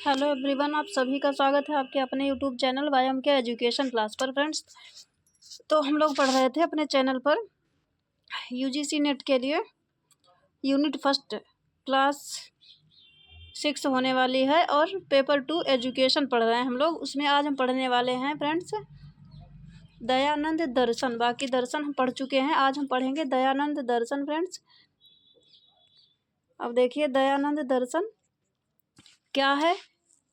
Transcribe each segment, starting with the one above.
Hello everyone, आप सभी का स्वागत है आपके अपने यूट्यूब चैनल वायम के एजुकेशन क्लास पर। फ्रेंड्स, तो हम लोग पढ़ रहे थे अपने चैनल पर यूजीसी नेट के लिए यूनिट फर्स्ट क्लास 6 होने वाली है और पेपर 2 एजुकेशन पढ़ रहे हैं हम लोग। उसमें आज हम पढ़ने वाले हैं फ्रेंड्स दयानंद दर्शन। बाकी दर्शन हम पढ़ चुके हैं, आज हम पढ़ेंगे दयानंद दर्शन। फ्रेंड्स, अब देखिए दयानंद दर्शन क्या है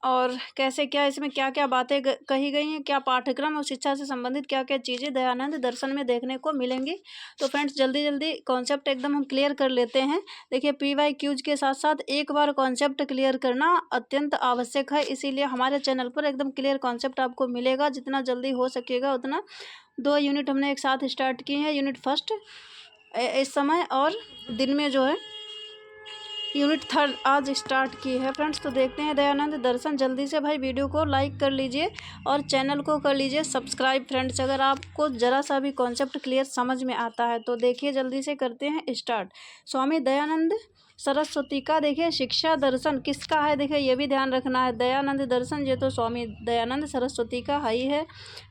और कैसे, क्या इसमें क्या क्या बातें कही गई हैं, क्या पाठ्यक्रम और शिक्षा से संबंधित क्या क्या चीज़ें दयानंद दर्शन में देखने को मिलेंगी। तो फ्रेंड्स, जल्दी जल्दी कॉन्सेप्ट एकदम हम क्लियर कर लेते हैं। देखिए, PYQs के साथ साथ एक बार कॉन्सेप्ट क्लियर करना अत्यंत आवश्यक है, इसीलिए हमारे चैनल पर एकदम क्लियर कॉन्सेप्ट आपको मिलेगा। जितना जल्दी हो सकेगा उतना। 2 यूनिट हमने एक साथ स्टार्ट की हैं, यूनिट फर्स्ट इस समय और दिन में जो है यूनिट थर्ड आज स्टार्ट की है। फ्रेंड्स, तो देखते हैं दयानंद दर्शन। जल्दी से भाई वीडियो को लाइक कर लीजिए और चैनल को कर लीजिए सब्सक्राइब। फ्रेंड्स, अगर आपको ज़रा सा भी कॉन्सेप्ट क्लियर समझ में आता है तो देखिए जल्दी से करते हैं स्टार्ट। स्वामी दयानंद सरस्वती का देखिए शिक्षा दर्शन किसका है, देखिए ये भी ध्यान रखना है। दयानंद दर्शन ये तो स्वामी दयानंद सरस्वती का ही है,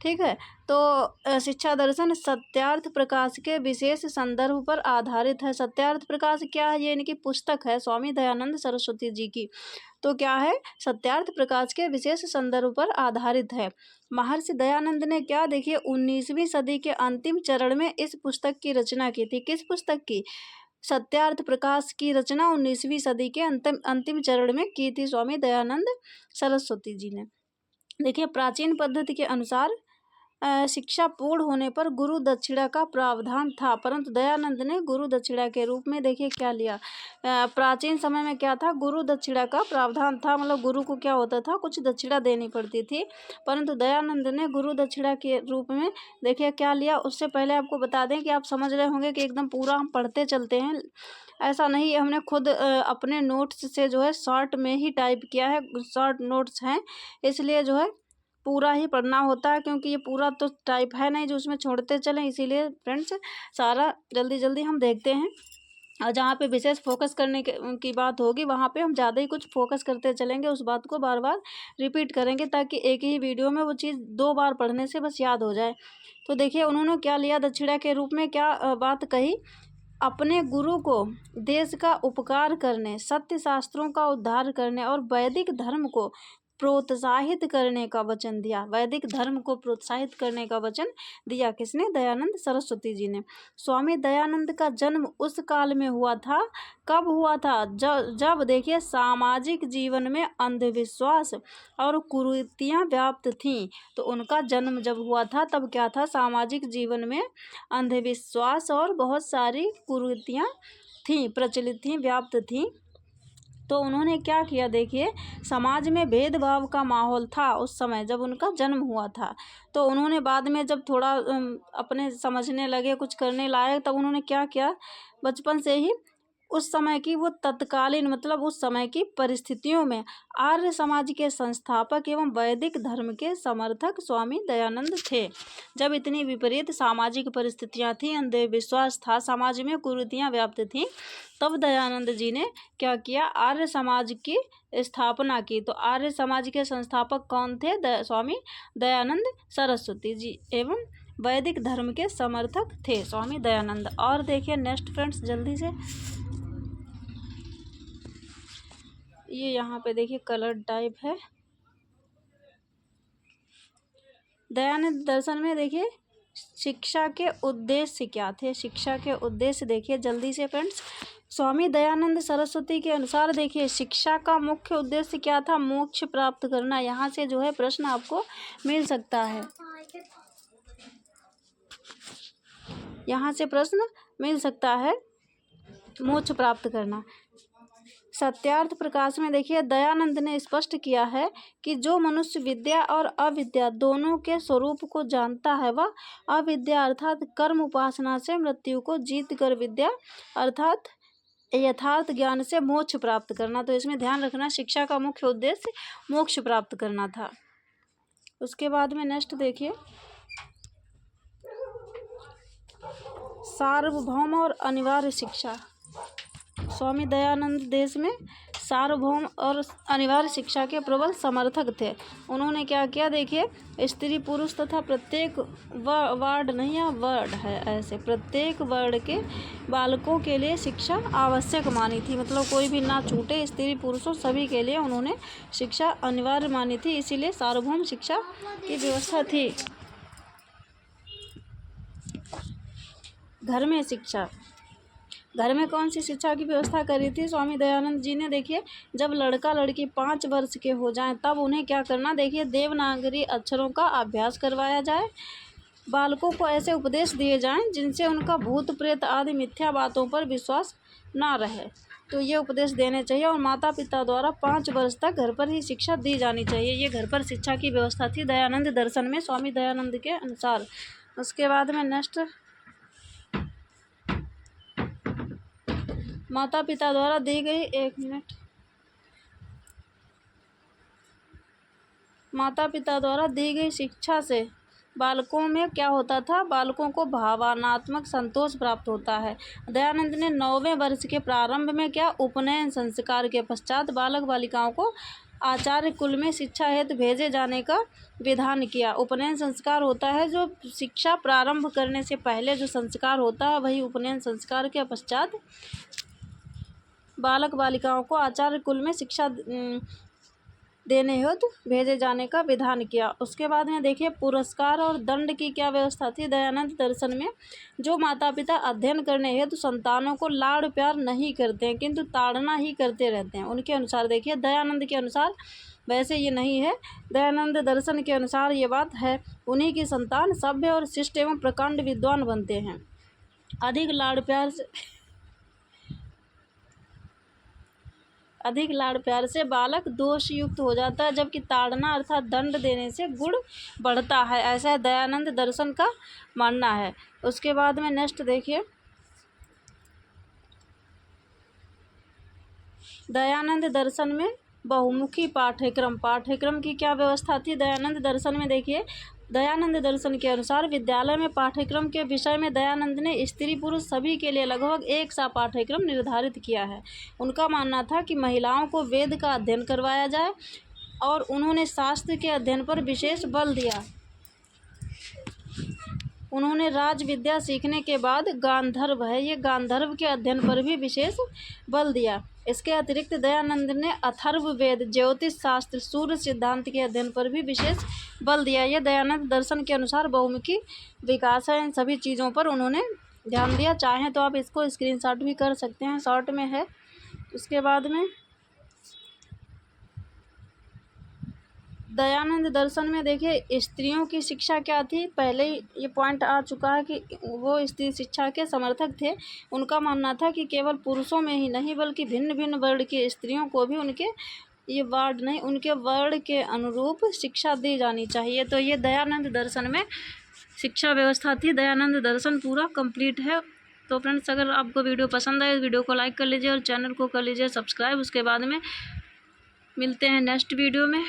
ठीक है। तो शिक्षा दर्शन सत्यार्थ प्रकाश के विशेष संदर्भ पर आधारित है। सत्यार्थ प्रकाश क्या है, ये इनकी पुस्तक है स्वामी दयानंद सरस्वती जी की। तो क्या है, सत्यार्थ प्रकाश के विशेष संदर्भ पर आधारित है। महर्षि दयानंद ने क्या, देखिए 19वीं सदी के अंतिम चरण में इस पुस्तक की रचना की थी। किस पुस्तक की? सत्यार्थ प्रकाश की रचना 19वीं सदी के अंतिम चरण में की थी स्वामी दयानंद सरस्वती जी ने। देखिए, प्राचीन पद्धति के अनुसार शिक्षा पूर्ण होने पर गुरु दक्षिणा का प्रावधान था, परंतु दयानंद ने गुरु दक्षिणा के रूप में देखिए क्या लिया। प्राचीन समय में क्या था, गुरु दक्षिणा का प्रावधान था, मतलब गुरु को क्या होता था, कुछ दक्षिणा देनी पड़ती थी। परंतु दयानंद ने गुरु दक्षिणा के रूप में देखिए क्या लिया। उससे पहले आपको बता दें कि आप समझ रहे होंगे कि एकदम पूरा हम पढ़ते चलते हैं, ऐसा नहीं। हमने खुद अपने नोट्स से जो है शॉर्ट में ही टाइप किया है, शॉर्ट नोट्स हैं, इसलिए जो है पूरा ही पढ़ना होता है, क्योंकि ये पूरा तो टाइप है नहीं जो उसमें छोड़ते चलें। इसीलिए फ्रेंड्स, सारा जल्दी जल्दी हम देखते हैं और जहाँ पे विशेष फोकस करने की बात होगी वहाँ पे हम ज़्यादा ही कुछ फोकस करते चलेंगे, उस बात को बार बार रिपीट करेंगे ताकि एक ही वीडियो में वो चीज़ 2 बार पढ़ने से बस याद हो जाए। तो देखिए उन्होंने क्या लिया दक्षिणा के रूप में, क्या बात कही। अपने गुरु को देश का उपकार करने, सत्य शास्त्रों का उद्धार करने और वैदिक धर्म को प्रोत्साहित करने का वचन दिया। वैदिक धर्म को प्रोत्साहित करने का वचन दिया किसने? दयानंद सरस्वती जी ने। स्वामी दयानंद का जन्म उस काल में हुआ था, कब हुआ था? जब देखिए सामाजिक जीवन में अंधविश्वास और कुरीतियाँ व्याप्त थीं। तो उनका जन्म जब हुआ था तब क्या था, सामाजिक जीवन में अंधविश्वास और बहुत सारी कुरीतियाँ थीं, प्रचलित थीं, व्याप्त थीं। तो उन्होंने क्या किया, देखिए समाज में भेदभाव का माहौल था उस समय जब उनका जन्म हुआ था। तो उन्होंने बाद में जब थोड़ा अपने समझने लगे, कुछ करने लायक, तब उन्होंने क्या किया, बचपन से ही उस समय की वो तत्कालीन मतलब उस समय की परिस्थितियों में आर्य समाज के संस्थापक एवं वैदिक धर्म के समर्थक स्वामी दयानंद थे। जब इतनी विपरीत सामाजिक परिस्थितियां थी, अंधविश्वास था, समाज में कुरीतियां व्याप्त थीं, तब दयानंद जी ने क्या किया, आर्य समाज की स्थापना की। तो आर्य समाज के संस्थापक कौन थे? स्वामी दयानंद सरस्वती जी एवं वैदिक धर्म के समर्थक थे स्वामी दयानंद। और देखिए नेक्स्ट फ्रेंड्स, जल्दी से ये यहाँ पे देखिए कलर टाइप है। दयानंद दर्शन में देखिए शिक्षा के उद्देश्य क्या थे। शिक्षा के उद्देश्य देखिए जल्दी से फ्रेंड्स, स्वामी दयानंद सरस्वती के अनुसार देखिए शिक्षा का मुख्य उद्देश्य क्या था? मोक्ष प्राप्त करना। यहाँ से जो है प्रश्न आपको मिल सकता है, यहाँ से प्रश्न मिल सकता है, मोक्ष प्राप्त करना। सत्यार्थ प्रकाश में देखिए दयानंद ने स्पष्ट किया है कि जो मनुष्य विद्या और अविद्या दोनों के स्वरूप को जानता है वह अविद्या अर्थात कर्म उपासना से मृत्यु को जीत कर विद्या अर्थात यथार्थ ज्ञान से मोक्ष प्राप्त करना। तो इसमें ध्यान रखना, शिक्षा का मुख्य उद्देश्य मोक्ष प्राप्त करना था। उसके बाद में नेक्स्ट देखिए सार्वभौम और अनिवार्य शिक्षा। स्वामी दयानंद देश में सार्वभौम और अनिवार्य शिक्षा के प्रबल समर्थक थे। उन्होंने क्या किया, देखिए, स्त्री पुरुष तथा प्रत्येक वार्ड नहीं, या वर्ड है ऐसे, प्रत्येक वर्ड के बालकों के लिए शिक्षा आवश्यक मानी थी। मतलब कोई भी ना छूटे, स्त्री पुरुषों सभी के लिए उन्होंने शिक्षा अनिवार्य मानी थी, इसीलिए सार्वभौम शिक्षा की व्यवस्था थी। घर में शिक्षा, घर में कौन सी शिक्षा की व्यवस्था करी थी स्वामी दयानंद जी ने, देखिए, जब लड़का लड़की 5 वर्ष के हो जाएं तब उन्हें क्या करना, देखिए, देवनागरी अक्षरों का अभ्यास करवाया जाए। बालकों को ऐसे उपदेश दिए जाएं जिनसे उनका भूत प्रेत आदि मिथ्या बातों पर विश्वास ना रहे, तो ये उपदेश देने चाहिए। और माता पिता द्वारा 5 वर्ष तक घर पर ही शिक्षा दी जानी चाहिए। ये घर पर शिक्षा की व्यवस्था थी दयानंद दर्शन में, स्वामी दयानंद के अनुसार। उसके बाद में नेक्स्ट, माता पिता द्वारा दी गई, माता पिता द्वारा दी गई शिक्षा से बालकों में क्या होता था, बालकों को भावनात्मक संतोष प्राप्त होता है। दयानंद ने 9वें वर्ष के प्रारंभ में क्या, उपनयन संस्कार के पश्चात बालक बालिकाओं को आचार्य कुल में शिक्षा हेतु भेजे जाने का विधान किया। उपनयन संस्कार होता है जो शिक्षा प्रारंभ करने से पहले जो संस्कार होता है, वही उपनयन संस्कार के पश्चात बालक बालिकाओं को आचार्य कुल में शिक्षा देने हेतु भेजे जाने का विधान किया। उसके बाद में देखिए, पुरस्कार और दंड की क्या व्यवस्था थी दयानंद दर्शन में। जो माता पिता अध्ययन करने हेतु संतानों को लाड़ प्यार नहीं करते हैं किंतु ताड़ना ही करते रहते हैं, उनके अनुसार, देखिए, दयानंद के अनुसार, वैसे ये नहीं है, दयानंद दर्शन के अनुसार ये बात है, उन्हीं की संतान सभ्य और शिष्ट एवं प्रकांड विद्वान बनते हैं। अधिक लाड़ प्यार से बालक दोष युक्त हो जाता है, जबकि ताड़ना अर्थात दंड देने से गुण बढ़ता है, ऐसा है दयानंद दर्शन का मानना है। उसके बाद में नेक्स्ट देखिए, दयानंद दर्शन में बहुमुखी पाठ्यक्रम की क्या व्यवस्था थी दयानंद दर्शन में, देखिए, दयानंद दर्शन के अनुसार विद्यालय में पाठ्यक्रम के विषय में दयानंद ने स्त्री पुरुष सभी के लिए लगभग एक सा पाठ्यक्रम निर्धारित किया है। उनका मानना था कि महिलाओं को वेद का अध्ययन करवाया जाए और उन्होंने शास्त्र के अध्ययन पर विशेष बल दिया। उन्होंने राज विद्या सीखने के बाद गांधर्व है, ये गांधर्व के अध्ययन पर भी विशेष बल दिया। इसके अतिरिक्त दयानंद ने अथर्व वेद, ज्योतिष शास्त्र, सूर्य सिद्धांत के अध्ययन पर भी विशेष बल दिया। ये दयानंद दर्शन के अनुसार बहुमुखी विकास है, इन सभी चीज़ों पर उन्होंने ध्यान दिया। चाहें तो आप इसको स्क्रीनशॉट भी कर सकते हैं, शॉर्ट में है। उसके बाद में दयानंद दर्शन में देखिए, स्त्रियों की शिक्षा क्या थी, पहले ही ये पॉइंट आ चुका है कि वो स्त्री शिक्षा के समर्थक थे। उनका मानना था कि केवल पुरुषों में ही नहीं बल्कि भिन्न भिन्न वर्ण की स्त्रियों को भी उनके वर्ण के अनुरूप शिक्षा दी जानी चाहिए। तो ये दयानंद दर्शन में शिक्षा व्यवस्था थी। दयानंद दर्शन पूरा कंप्लीट है। तो फ्रेंड्स, अगर आपको वीडियो पसंद आए, वीडियो को लाइक कर लीजिए और चैनल को कर लीजिए सब्सक्राइब। उसके बाद में मिलते हैं नेक्स्ट वीडियो में।